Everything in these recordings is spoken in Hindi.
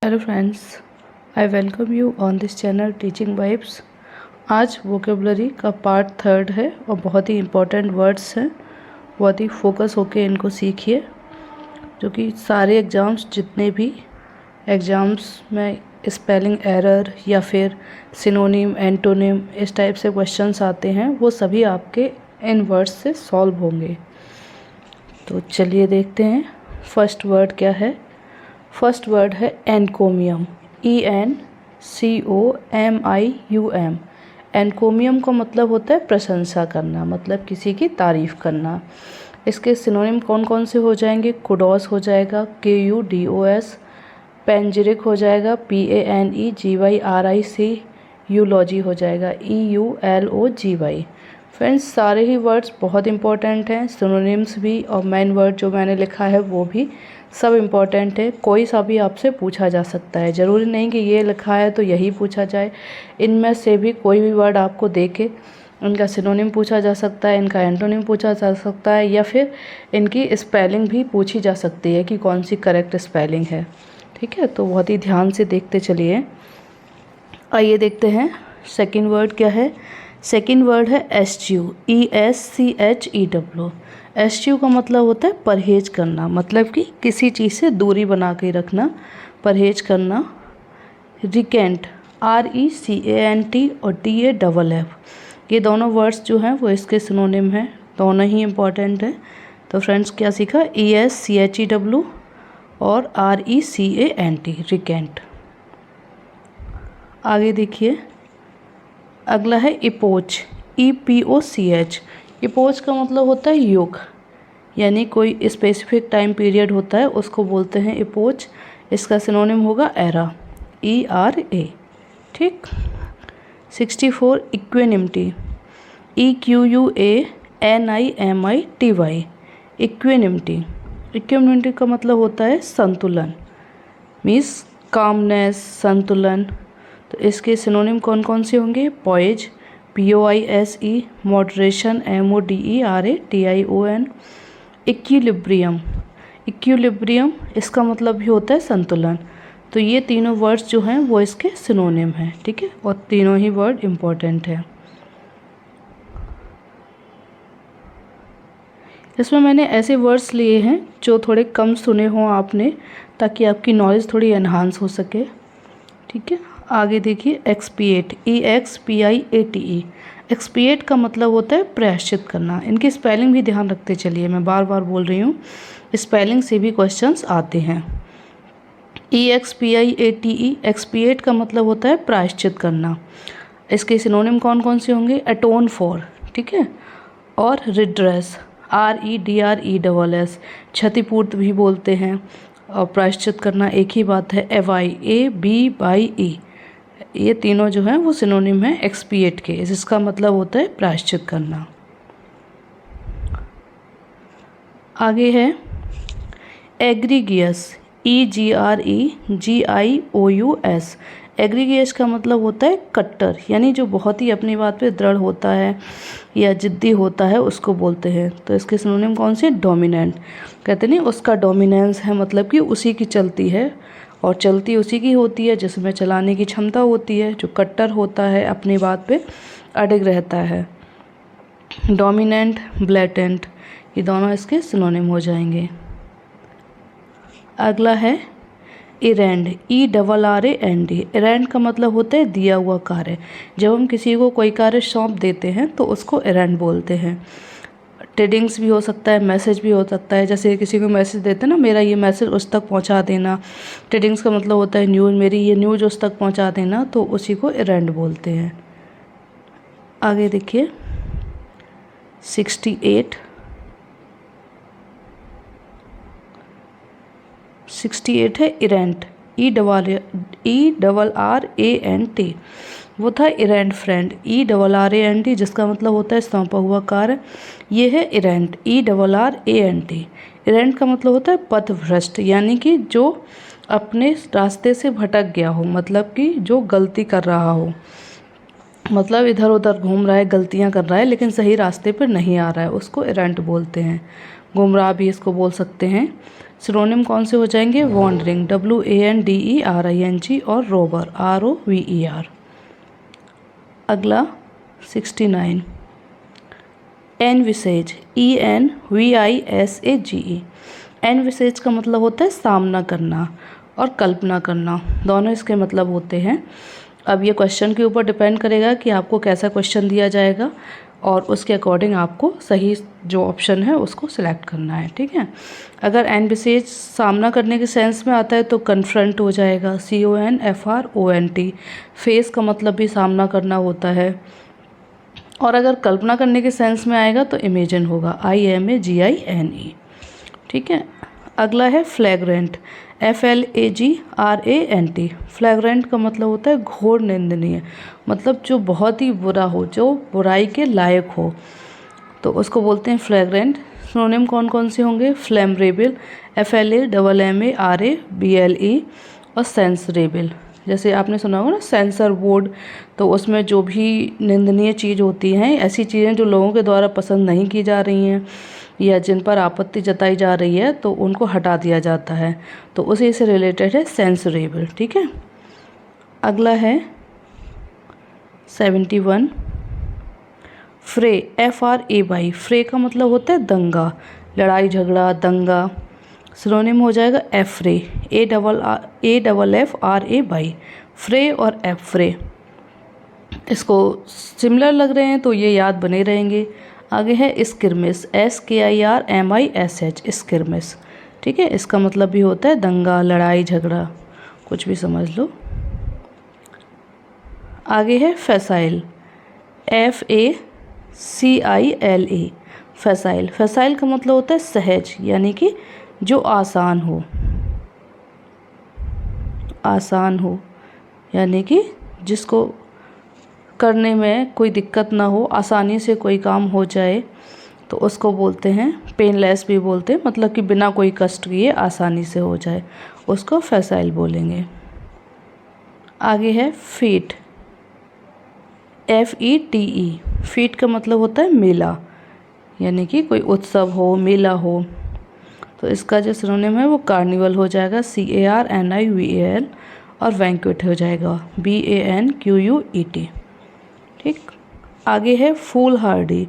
Hello friends, I welcome you on this channel teaching vibes. आज वोकेबलरी का पार्ट 3 है और बहुत ही इम्पोर्टेंट वर्ड्स हैं। बहुत ही फोकस होके इनको सीखिए, जो कि सारे एग्ज़ाम्स जितने भी एग्ज़ाम्स में स्पेलिंग एरर या फिर सिनोनिम एंटोनिम इस टाइप से क्वेश्चंस आते हैं, वो सभी आपके इन वर्ड्स से सॉल्व होंगे। तो चलिए देखते हैं फर्स्ट वर्ड क्या है। फर्स्ट वर्ड है एनकोमियम। ENCOMIUM। एनकोमियम का मतलब होता है प्रशंसा करना, मतलब किसी की तारीफ़ करना। इसके सिनोनिम कौन कौन से हो जाएंगे? कुडोस हो जाएगा, KUDOS। पैंजिरिक हो जाएगा, PANEGYRIC। यूलॉजी हो जाएगा, EULOGY। फ्रेंड्स, सारे ही वर्ड्स बहुत इंपॉर्टेंट हैं, सिनोनिम्स भी और मेन वर्ड जो मैंने लिखा है वो भी सब इम्पॉर्टेंट है। कोई सा भी आपसे पूछा जा सकता है, ज़रूरी नहीं कि ये लिखा है तो यही पूछा जाए। इनमें से भी कोई भी वर्ड आपको दे के इनका सिनोनिम पूछा जा सकता है, इनका एंटोनिम पूछा जा सकता है, या फिर इनकी स्पेलिंग भी पूछी जा सकती है कि कौन सी करेक्ट स्पेलिंग है। ठीक है, तो बहुत ही ध्यान से देखते चलिए। आइए देखते हैं सेकंड वर्ड क्या है। सेकंड वर्ड है एस्च्यू। ESCHEW। एस्च्यू का मतलब होता है परहेज करना, मतलब कि किसी चीज़ से दूरी बना के रखना, परहेज करना। रिकेंट, RECANT और DAFF, ये दोनों वर्ड्स जो हैं वो इसके सिनोनिम हैं, दोनों ही इम्पॉर्टेंट हैं। तो फ्रेंड्स, क्या सीखा? ESCHEW और RECANT, रिकेंट। आगे देखिए, अगला है इपोच। EPOCH। इपोच का मतलब होता है युग, यानी कोई स्पेसिफिक टाइम पीरियड होता है उसको बोलते हैं इपोच। इसका सिनोनिम होगा एरा, ERA। ठीक। 64 इक्वेनिमिटी। EQUANIMITY। इक्वेनिमिटी। इक्वेनिमिटी का मतलब होता है संतुलन, मीन्स कामनेस, संतुलन। तो इसके सिनोनिम कौन कौन से होंगे? Poise, POISE। Moderation, MODERATION। Equilibrium. Equilibrium इसका मतलब भी होता है संतुलन। तो ये तीनों वर्ड्स जो हैं वो इसके सिनोनिम हैं। ठीक है, और तीनों ही वर्ड इम्पोर्टेंट है। इसमें मैंने ऐसे वर्ड्स लिए हैं जो थोड़े कम सुने हों आपने, ताकि आपकी नॉलेज थोड़ी एनहांस हो सके। ठीक है, आगे देखिए एक्सपिएट। EXPIATE। एक्सपिएट का मतलब होता है प्रायश्चित करना। इनकी स्पेलिंग भी ध्यान रखते चलिए, मैं बार बार बोल रही हूँ, स्पेलिंग से भी क्वेश्चंस आते हैं। EXPIATE, एक्सपिएट का मतलब होता है प्रायश्चित करना। इसके सिनोनिम कौन कौन से होंगे? अटोन फॉर, ठीक है, और रिड्रेस, REDRESS। क्षतिपूर्ति भी बोलते हैं, और प्रायश्चित करना एक ही बात है, ABBYE। ये तीनों जो हैं वो सिनोनिम है एक्सपिएट के, जिसका मतलब होता है प्रायश्चित करना। आगे है एग्रीगियस। EGREGIOUS। एग्रीगियस का मतलब होता है कट्टर, यानी जो बहुत ही अपनी बात पे दृढ़ होता है या जिद्दी होता है उसको बोलते हैं। तो इसके सिनोनिम कौन से? डोमिनेंट। कहते नहीं उसका डोमिनेंस है, मतलब कि उसी की चलती है, और चलती उसी की होती है जिसमें चलाने की क्षमता होती है। जो कट्टर होता है अपनी बात पे अडिग रहता है। डोमिनेंट, ब्लेटेंट, ये दोनों इसके सिनोनिम हो जाएंगे। अगला है इरेंड। ERRAND। इरेंड का मतलब होता है दिया हुआ कार्य। जब हम किसी को कोई कार्य सौंप देते हैं तो उसको इरेंड बोलते हैं। टेडिंग्स भी हो सकता है, मैसेज भी हो सकता है। जैसे किसी को मैसेज देते हैं ना, मेरा ये मैसेज उस तक पहुंचा देना। टेडिंग्स का मतलब होता है न्यूज़, मेरी ये न्यूज़ उस तक पहुंचा देना, तो उसी को इरेंड बोलते हैं। आगे देखिए 68 है इरेंट। ERRANT। वो था इरेंट फ्रेंड, ERRANT, जिसका मतलब होता है सौंपा हुआ कार्य। ये है इरेंट, ERRANT। इरेंट का मतलब होता है पथभ्रष्ट, यानी कि जो अपने रास्ते से भटक गया हो, मतलब कि जो गलती कर रहा हो, मतलब इधर उधर घूम रहा है, गलतियां कर रहा है, लेकिन सही रास्ते पर नहीं आ रहा है, उसको इरेंट बोलते हैं। गुमराह भी इसको बोल सकते हैं। सिनोनिम कौन से हो जाएंगे? वॉन्डरिंग WANDERING और रोवर ROVER। अगला 69 एनविसेज ENVISAGE। एनविसेज का मतलब होता है सामना करना और कल्पना करना, दोनों इसके मतलब होते हैं। अब ये क्वेश्चन के ऊपर डिपेंड करेगा कि आपको कैसा क्वेश्चन दिया जाएगा और उसके अकॉर्डिंग आपको सही जो ऑप्शन है उसको सिलेक्ट करना है, ठीक है। अगर एनविसेज सामना करने के सेंस में आता है तो कन्फ्रंट हो जाएगा CONFRONT। फेस का मतलब भी सामना करना होता है। और अगर कल्पना करने के सेंस में आएगा तो इमेजिन होगा IMAGINE, ठीक है। अगला है फ्लैग्रेंट FLAGRANT। फ्लैग्रेंट का मतलब होता है घोर निंदनीय, मतलब जो बहुत ही बुरा हो, जो बुराई के लायक हो, तो उसको बोलते हैं फ्लैग्रेंट। सिनोनिम कौन कौन से होंगे? फ्लैमरेबल FLAMMARABLE और सेंसरेबल। जैसे आपने सुना होगा ना सेंसर बोर्ड, तो उसमें जो भी निंदनीय चीज़ होती हैं, ऐसी चीज़ें जो लोगों के द्वारा पसंद नहीं की जा रही हैं या जिन पर आपत्ति जताई जा रही है तो उनको हटा दिया जाता है, तो उसी से रिलेटेड है सेंसरेबल, ठीक है। अगला है 71 फ्रे FRAY। फ्रे का मतलब होता है दंगा, लड़ाई झगड़ा, दंगा। सिनोनिम हो जाएगा एफ्रे AFFRAY। फ्रे और एफ्रे इसको सिमिलर लग रहे हैं तो ये याद बने रहेंगे। आगे है स्किर्मिस SKIRMISH स्किर्मिस, ठीक है। इसका मतलब भी होता है दंगा, लड़ाई झगड़ा, कुछ भी समझ लो। आगे है फैसाइल FACILE। फैसाइल, फैसाइल का मतलब होता है सहज, यानी कि जो आसान हो, आसान हो यानी कि जिसको करने में कोई दिक्कत ना हो, आसानी से कोई काम हो जाए, तो उसको बोलते हैं पेनलेस भी बोलते हैं, मतलब कि बिना कोई कष्ट किए आसानी से हो जाए, उसको फैसाइल बोलेंगे। आगे है फीट FETE। फीट का मतलब होता है मेला, यानी कि कोई उत्सव हो, मेला हो, तो इसका जो सिनोनिम है वो कार्निवल हो जाएगा CARNIVAL और बैंक्वेट हो जाएगा BANQUET, ठीक। आगे है फूल हार्डी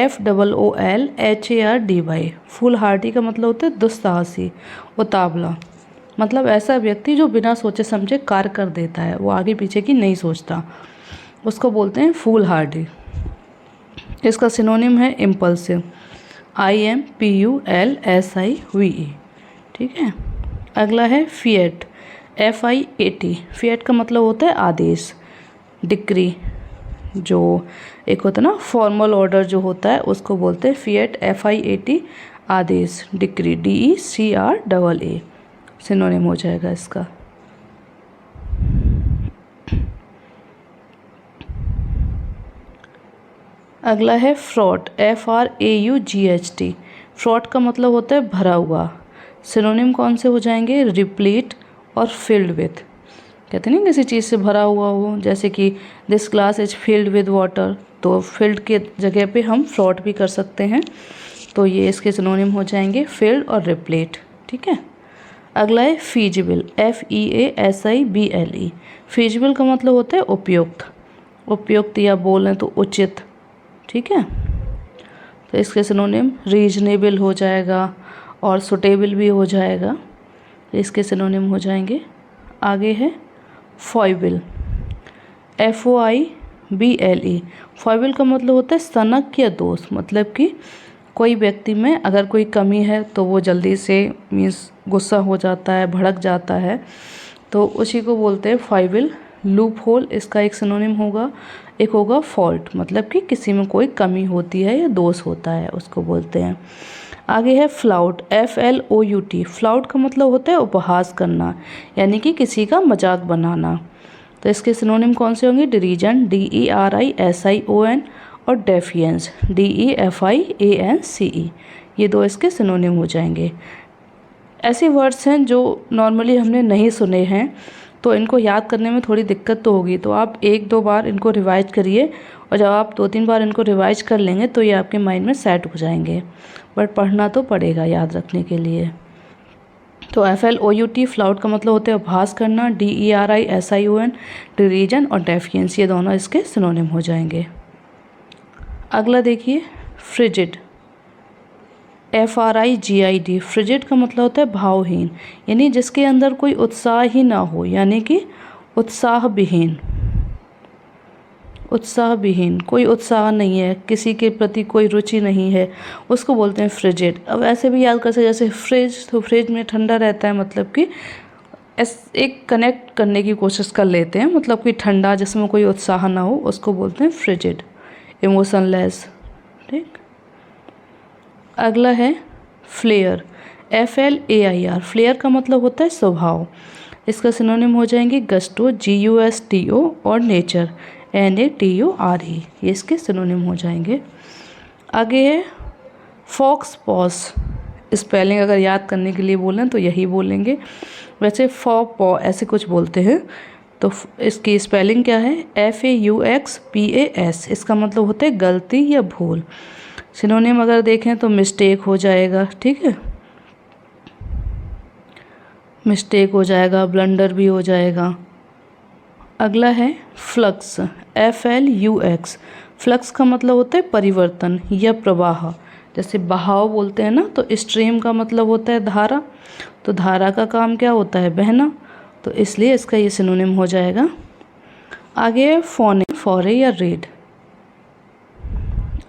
FOOLHARDY। फूल हार्डी का मतलब होता है दुस्साहसी, उतावला, मतलब ऐसा व्यक्ति जो बिना सोचे समझे कार्य कर देता है, वो आगे पीछे की नहीं सोचता, उसको बोलते हैं फूल हार्डी। इसका सिनोनिम है इम्पल्सिव IMPULSIVE, ठीक है। अगला है फिएट FIAT। फिएट का मतलब होता है आदेश, डिक्री, जो एक होता है ना फॉर्मल ऑर्डर जो होता है उसको बोलते हैं फिएट FIAT, आदेश, डिक्री DECRAA सिनोनिम हो जाएगा इसका। अगला है फ्रॉट FRAUGHT। फ्रॉट का मतलब होता है भरा हुआ। सिनोनिम कौन से हो जाएंगे? रिप्लीट और फिल्ड विथ। कहते नहीं किसी चीज़ से भरा हुआ हो, जैसे कि this glass is filled with water, तो फिल्ड के जगह पे हम फ्रॉट भी कर सकते हैं, तो ये इसके सिनोनिम हो जाएंगे फिल्ड और रिप्लीट, ठीक है। अगला है फीजिबल FEASIBLE। फीजिबल का मतलब होता है उपयुक्त, उपयुक्त या बोलें तो उचित, ठीक है। तो इसके सिनोनिम रीजनेबल हो जाएगा और सुटेबल भी हो जाएगा, इसके सिनोनिम हो जाएंगे। आगे है फॉइबल FOIBLE। फॉइबल का मतलब होता है सनक या दोष, मतलब कि कोई व्यक्ति में अगर कोई कमी है तो वो जल्दी से मीन्स गुस्सा हो जाता है, भड़क जाता है, तो उसी को बोलते हैं फॉइबल। लूप होल इसका एक सिनोनिम होगा, एक होगा फॉल्ट, मतलब कि किसी में कोई कमी होती है या दोष होता है, उसको बोलते हैं। आगे है फ्लाउट FLOUT। फ्लाउट का मतलब होता है उपहास करना, यानी कि किसी का मजाक बनाना, तो इसके सिनोनिम कौन से होंगे? डिरीजन DERISION और डेफियंस DEFIANCE। ये दो इसके सिनोनिम हो जाएंगे। ऐसे वर्ड्स हैं जो नॉर्मली हमने नहीं सुने हैं, तो इनको याद करने में थोड़ी दिक्कत तो होगी, तो आप 1-2 बार इनको रिवाइज करिए, और जब आप 2-3 बार इनको रिवाइज कर लेंगे तो ये आपके माइंड में सेट हो जाएंगे। बट पढ़ना तो पड़ेगा याद रखने के लिए। तो FLOUT फ्लाउट का मतलब होता है अभ्यास करना, DERISION डिरीजन, और डेफिशिएंसी, ये दोनों इसके सिनोनिम हो जाएंगे। अगला देखिए फ्रिजिड, FRIGID, फ्रिजिड का मतलब होता है भावहीन, यानी जिसके अंदर कोई उत्साह ही ना हो, यानी कि उत्साहविहीन, उत्साहविहीन, कोई उत्साह नहीं है, किसी के प्रति कोई रुचि नहीं है, उसको बोलते हैं फ्रिजिड। अब ऐसे भी याद कर सकते जैसे फ्रिज, तो फ्रिज में ठंडा रहता है, मतलब कि एक कनेक्ट करने की कोशिश कर लेते हैं, मतलब कि ठंडा जिसमें कोई उत्साह ना हो, उसको बोलते हैं फ्रिजिड, इमोशनलेस। ठीक, अगला है फ्लेयर, FLAIR, फ्लेयर का मतलब होता है स्वभाव, इसका सिनोनिम हो जाएंगे गस्टो, GUSTO, और नेचर, NATURE, ये इसके सिनोनिम हो जाएंगे। आगे है फॉक्स पॉस, स्पेलिंग अगर याद करने के लिए बोलें तो यही बोलेंगे, वैसे पॉ ऐसे कुछ बोलते हैं, तो इसकी स्पेलिंग क्या है, FAUXPAS, इसका मतलब होता है गलती या भूल। सिनोनिम अगर देखें तो मिस्टेक हो जाएगा, ठीक है, मिस्टेक हो जाएगा, ब्लंडर भी हो जाएगा। अगला है फ्लक्स, FLUX, फ्लक्स का मतलब होता है परिवर्तन या प्रवाह, जैसे बहाव बोलते हैं ना, तो स्ट्रीम का मतलब होता है धारा, तो धारा का काम क्या होता है, बहना, तो इसलिए इसका ये सिनोनिम हो जाएगा। आगे है फोने, फॉरे या रेड।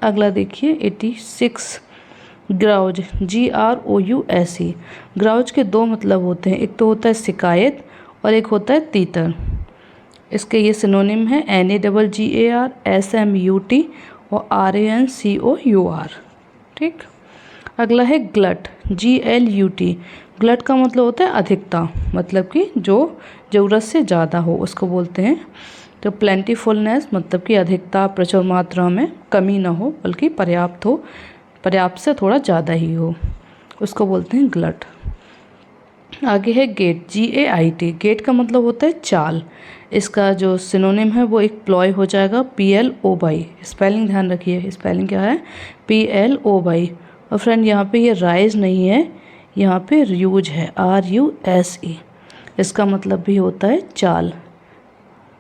अगला देखिए 86 ग्राउज, GROUSE, ग्राउज के दो मतलब होते हैं, एक तो होता है शिकायत और एक होता है तीतर, इसके ये सिनोनिम है NAGGAR SMUT और RANCOUR। ठीक, अगला है ग्लट, GLUT, ग्लट का मतलब होता है अधिकता, मतलब कि जो ज़रूरत से ज़्यादा हो उसको बोलते हैं। तो प्लेंटीफुलनेस मतलब कि अधिकता, प्रचुर मात्रा में, कमी ना हो बल्कि पर्याप्त हो, पर्याप्त से थोड़ा ज़्यादा ही हो, उसको बोलते हैं ग्लट। आगे है गेट, GAIT, गेट का मतलब होता है चाल, इसका जो सिनोनिम है वो एक प्लॉय हो जाएगा, PLOY, स्पेलिंग ध्यान रखिए, स्पेलिंग क्या है, PLOY। और फ्रेंड यहाँ पे ये राइज नहीं है, यहाँ पे RUSE है, RUSE, इसका मतलब भी होता है चाल।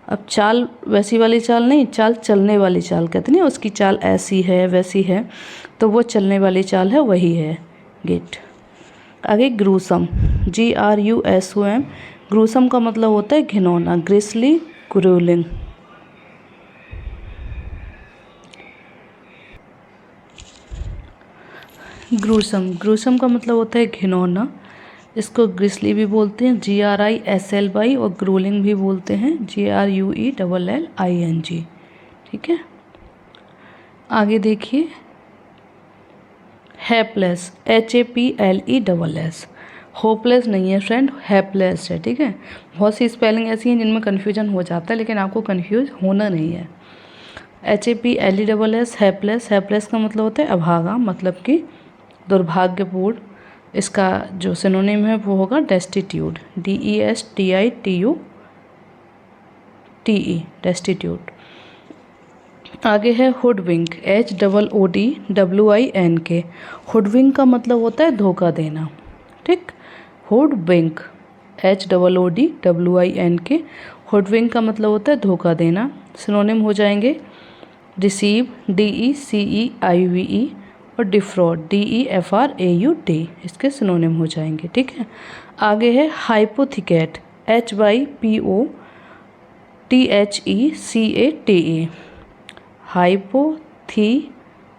अब चाल वैसी वाली चाल नहीं, चाल चलने वाली चाल कहते हैं, उसकी चाल ऐसी है वैसी है, तो वो चलने वाली चाल है, वही है गेट। आगे ग्रूसम, GRUSOM, ग्रूसम का मतलब होता है घिनौना, ग्रिसली, ग्रूलिंग। ग्रूसम, ग्रूसम का मतलब होता है घिनौना, इसको ग्रिसली भी बोलते हैं, GRISLY, और ग्रूलिंग भी बोलते हैं, GRUELLING। ठीक है, आगे देखिए हैपलेस, HAPLESS, होपलेस नहीं है फ्रेंड, हैपलेस है। ठीक है, बहुत सी स्पेलिंग ऐसी हैं जिनमें कन्फ्यूजन हो जाता है, लेकिन आपको कन्फ्यूज होना नहीं है। HAPLESS, हैपलेस, हैपलेस का मतलब होता है अभागा, मतलब कि दुर्भाग्यपूर्ण, इसका जो सिनोनिम है वो होगा डेस्टिट्यूट, DESTITUTE, डेस्टिट्यूट। आगे है हुडविंक, HOODWINK, हुडविंक का मतलब होता है धोखा देना। ठीक, हुडविंक, HOODWINK, हुडविंक का मतलब होता है धोखा देना। सिनोनिम हो जाएंगे रिसीव, DECEIVE, और डिफ्रॉड, DEFRAUD, इसके सिनोनिम हो जाएंगे। ठीक है, आगे है हाइपोथिकेट, HYPOTHECATA, हाइपोथी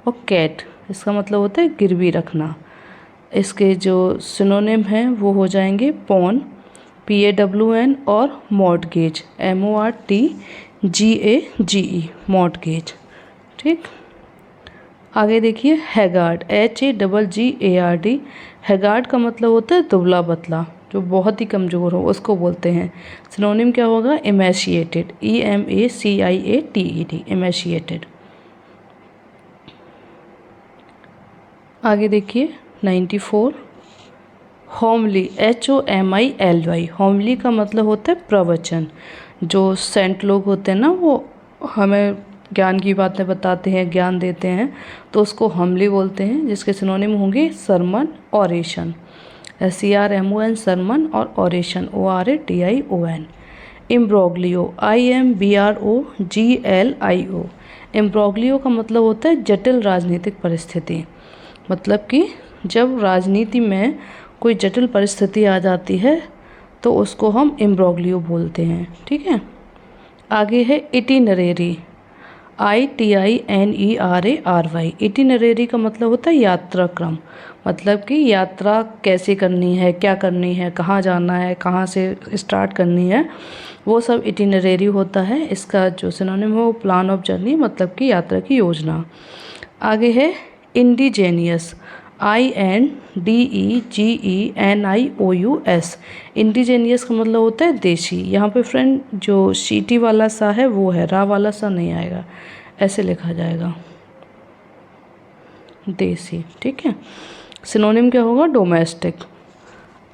और कैट, इसका मतलब होता है गिरवी रखना, इसके जो सिनोनिम हैं वो हो जाएंगे पॉन, PAWN, और मॉर्टगेज, MORTGAGE, मॉर्टगेज। ठीक, आगे देखिए हैगार्ड, HAGGARD, हैगार्ड का मतलब होता है दुबला पतला, जो बहुत ही कमज़ोर हो उसको बोलते हैं। सिनोनिम क्या होगा, इमेशिएटेड, EMACIATED, इमेशिएटेड। आगे देखिए 94 होमली, HOMILY, होमली का मतलब होता है प्रवचन। जो सेंट लोग होते हैं ना, वो हमें ज्ञान की बातें बताते हैं, ज्ञान देते हैं, तो उसको होमली बोलते हैं, जिसके सिनोनिम होंगे सरमन, ऑरेशन, SERMON, सरमन, और ऑरेशन, ORATION। इम्ब्रोग्लियो, IMBROGLIO, इम्ब्रोग्लियो का मतलब होता है जटिल राजनीतिक परिस्थिति। मतलब कि जब राजनीति में कोई जटिल परिस्थिति आ जाती है तो उसको हम इम्ब्रोग्लियो बोलते हैं। ठीक है, आगे है इटिनरेरी, ITINERARY। इटिनरेरी का मतलब होता है यात्रा क्रम। मतलब कि यात्रा कैसे करनी है, क्या करनी है, कहाँ जाना है, कहाँ से स्टार्ट करनी है, वो सब इटिनरेरी होता है। इसका जो सिनोनिम है वो प्लान ऑफ जर्नी, मतलब कि यात्रा की योजना। आगे है इंडिजेनियस, INDEGENIOUS। इंडिजेनियस का मतलब होता है देशी। यहाँ पे फ्रेंड जो शीटी वाला सा है वो है, रा वाला सा नहीं आएगा, ऐसे लिखा जाएगा, देसी। ठीक है, सिनोनिम क्या होगा, डोमेस्टिक।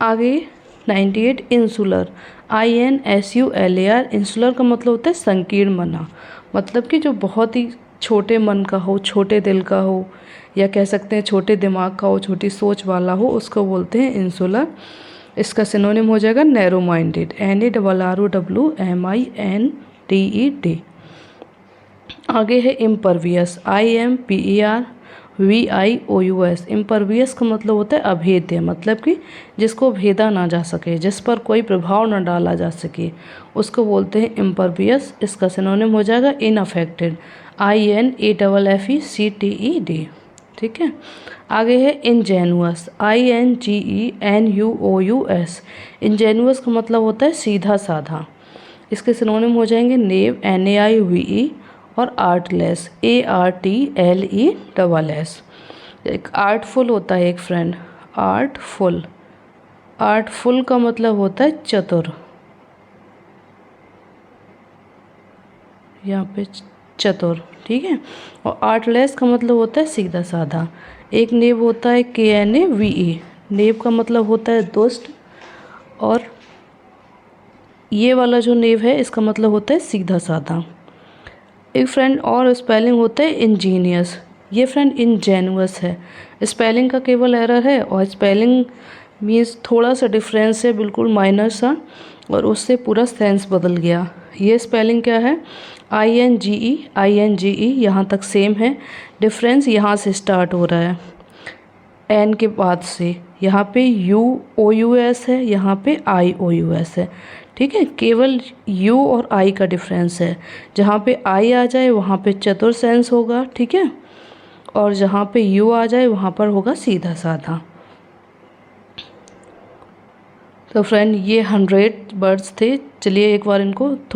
आगे 98 इंसुलर, INSULAR। इंसुलर का मतलब होता है संकीर्ण मना। मतलब कि जो बहुत ही छोटे मन का हो, छोटे दिल का हो, या कह सकते हैं छोटे दिमाग का हो, छोटी सोच वाला हो, उसको बोलते हैं इंसुलर। इसका सिनोनिम हो जाएगा नैरो माइंडेड, NARROWMINDED। आगे है इम्परवियस, IMPERVIOUS। इम्परवियस का मतलब होता है अभेद्य। मतलब कि जिसको भेदा ना जा सके, जिस पर कोई प्रभाव ना डाला जा सके, उसको बोलते हैं इम्परवियस। इसका सिनोनिम हो जाएगा इनअफेक्टेड, INAFFECTED। ठीक है, आगे है इंजेनुअस, INGENUOUS। इंजेनुअस का मतलब होता है सीधा साधा। इसके सिनोनिम हो जाएंगे नेव, NAIVE, और आर्टलेस, ARTLESS। एक आर्टफुल होता है एक फ्रेंड, आर्टफुल। आर्टफुल का मतलब होता है चतुर, यहाँ पे चतुर। ठीक है, और आर्टलेस का मतलब होता है सीधा साधा। एक नेव होता है KNAVE, नेव का मतलब होता है दुष्ट, और ये वाला जो नेव है इसका मतलब होता है सीधा साधा। एक फ्रेंड और स्पेलिंग होता है इंजीनियस, ये फ्रेंड इंजेनुअस है। स्पेलिंग का केवल एरर है, और स्पेलिंग मीन्स थोड़ा सा डिफरेंस है, बिल्कुल माइनर सा, और उससे पूरा सेंस बदल गया। ये स्पेलिंग क्या है, INGE, यहाँ तक सेम है, डिफरेंस यहाँ से स्टार्ट हो रहा है, एन के बाद से। यहाँ पे UOUS है, यहाँ पे IOUS है। ठीक है, केवल U और I का डिफरेंस है। जहाँ पे I आ जाए वहाँ पे चतुर सेंस होगा। ठीक है, और जहाँ पे U आ जाए वहाँ पर होगा सीधा साधा। तो फ्रेंड ये 100 वर्ड्स थे। चलिए एक बार इनको थोड़ा